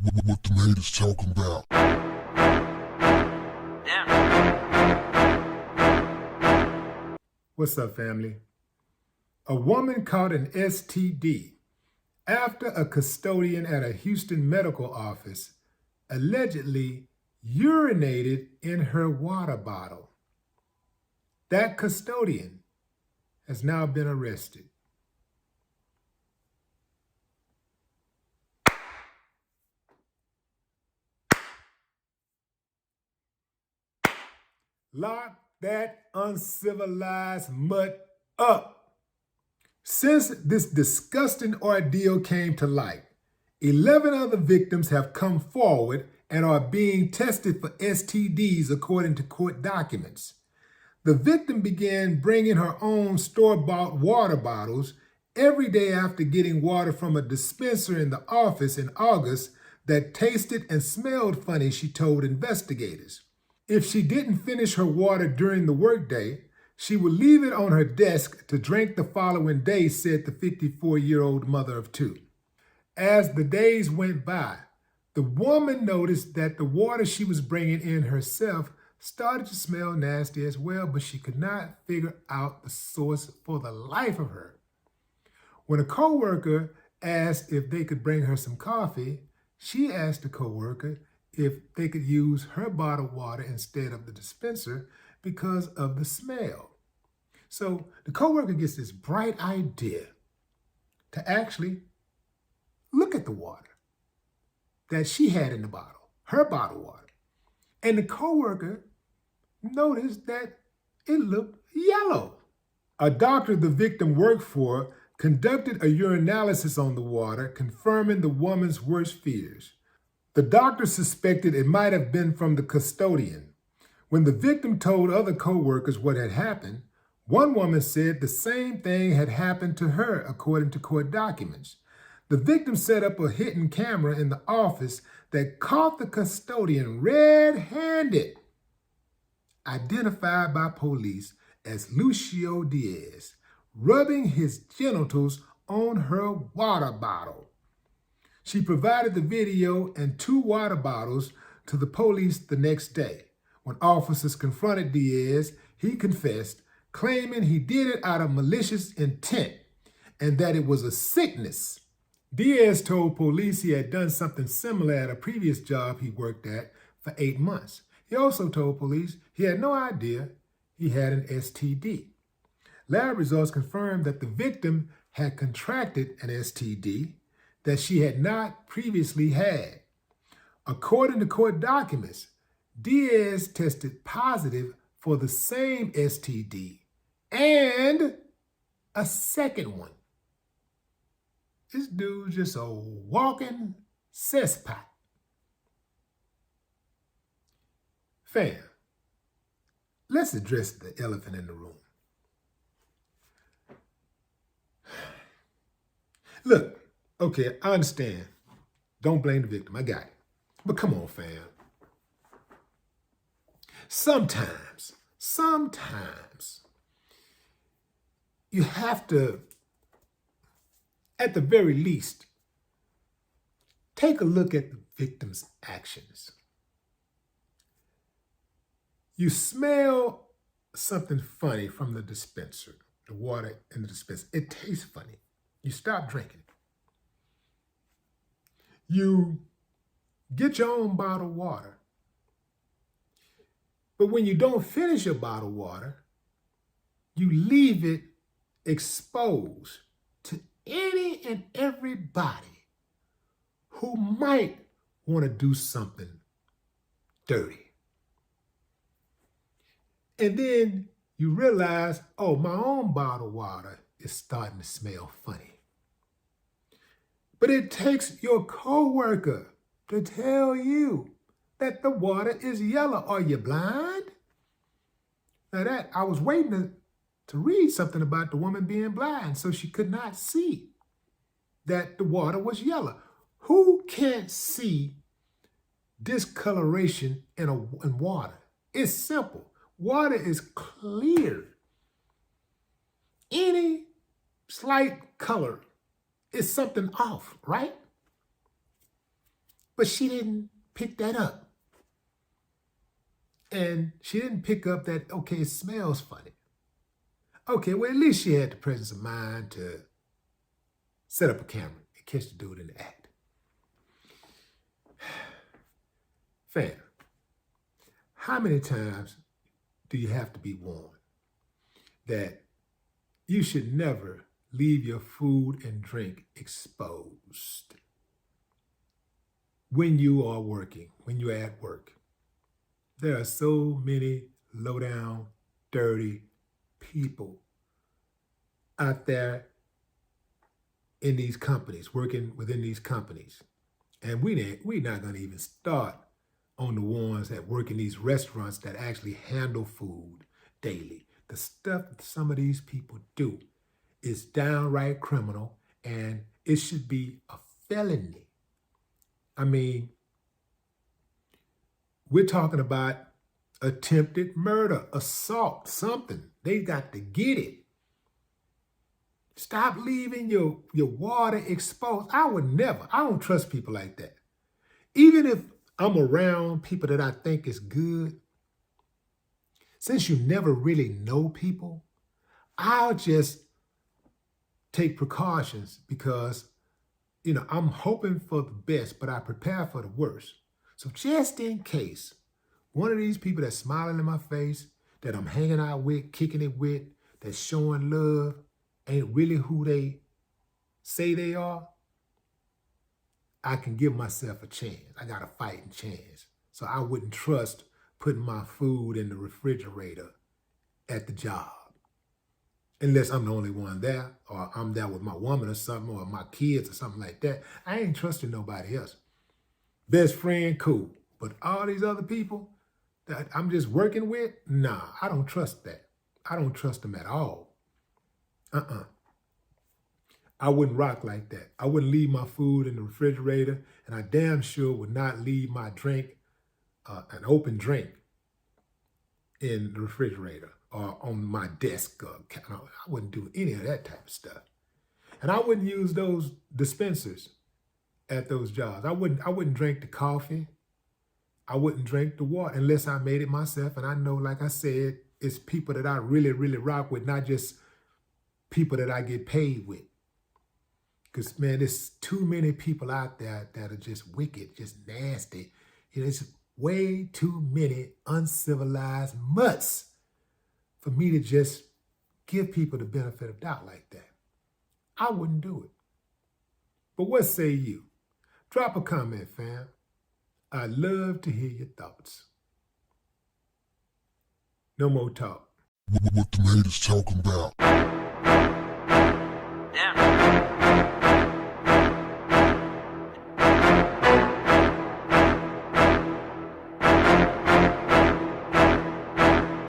What them haters talking about? What's up, family? A woman caught an STD after a custodian at a Houston medical office allegedly urinated in her water bottle. That custodian has now been arrested. Lock that uncivilized mutt up. Since this disgusting ordeal came to light, 11 other victims have come forward and are being tested for STDs according to court documents. The victim began bringing her own store-bought water bottles every day after getting water from a dispenser in the office in August that tasted and smelled funny, she told investigators. If she didn't finish her water during the workday, she would leave it on her desk to drink the following day, said the 54-year-old mother of two. As the days went by, the woman noticed that the water she was bringing in herself started to smell nasty as well, but she could not figure out the source for the life of her. When a coworker asked if they could bring her some coffee, she asked the coworker if they could use her bottled water instead of the dispenser because of the smell. So the coworker gets this bright idea to actually look at the water that she had in the bottle, her bottled water. And the coworker noticed that it looked yellow. A doctor the victim worked for conducted a urinalysis on the water, confirming the woman's worst fears. The doctor suspected it might have been from the custodian. When the victim told other co-workers what had happened, one woman said the same thing had happened to her, according to court documents. The victim set up a hidden camera in the office that caught the custodian red-handed, identified by police as Lucio Diaz, rubbing his genitals on her water bottle. She provided the video and 2 water bottles to the police the next day. When officers confronted Diaz, he confessed, claiming he did it out of malicious intent and that it was a sickness. Diaz told police he had done something similar at a previous job he worked at for 8 months. He also told police he had no idea he had an STD. Lab results confirmed that the victim had contracted an STD that she had not previously had. According to court documents, Diaz tested positive for the same STD and a second one. This dude's just a walking cesspot. Fam, let's address the elephant in the room. Look, okay, I understand. Don't blame the victim. I got it. But come on, fam. Sometimes, you have to, at the very least, take a look at the victim's actions. You smell something funny from the dispenser, the water in the dispenser. It tastes funny. You stop drinking. You get your own bottled water. But when you don't finish your bottled water, you leave it exposed to any and everybody who might want to do something dirty. And then you realize, oh, my own bottled water is starting to smell funny. But it takes your coworker to tell you that the water is yellow. Are you blind? Now I was waiting to read something about the woman being blind, so she could not see that the water was yellow. Who can't see discoloration in water? It's simple. Water is clear. Any slight color is something off, right? But she didn't pick that up. And she didn't pick up that, okay, it smells funny. Okay, well, at least she had the presence of mind to set up a camera and catch the dude in the act. Fam, how many times do you have to be warned that you should never leave your food and drink exposed when you are working, when you're at work? There are so many low-down, dirty people out there in these companies, working within these companies. And we're not going to even start on the ones that work in these restaurants that actually handle food daily. The stuff that some of these people do is downright criminal, and it should be a felony. I mean, we're talking about attempted murder, assault, something. They got to get it. Stop leaving your water exposed. I don't trust people like that. Even if I'm around people that I think is good, since you never really know people, I'll just take precautions because, I'm hoping for the best, but I prepare for the worst. So just in case one of these people that's smiling in my face, that I'm hanging out with, kicking it with, that's showing love, ain't really who they say they are, I can give myself a chance. I got a fighting chance. So I wouldn't trust putting my food in the refrigerator at the job. Unless I'm the only one there, or I'm there with my woman or something, or my kids or something like that. I ain't trusting nobody else. Best friend, cool. But all these other people that I'm just working with, nah, I don't trust that. I don't trust them at all. I wouldn't rock like that. I wouldn't leave my food in the refrigerator, and I damn sure would not leave my drink, an open drink, in the refrigerator or on my desk. I wouldn't do any of that type of stuff. And I wouldn't use those dispensers at those jobs. I wouldn't drink the coffee. I wouldn't drink the water unless I made it myself. And I know, like I said, it's people that I really, really rock with, not just people that I get paid with. Because, man, there's too many people out there that are just wicked, just nasty. There's way too many uncivilized mutts for me to just give people the benefit of doubt like that. I wouldn't do it. But what say you? Drop a comment, fam. I'd love to hear your thoughts. No more talk. What the haters talking about?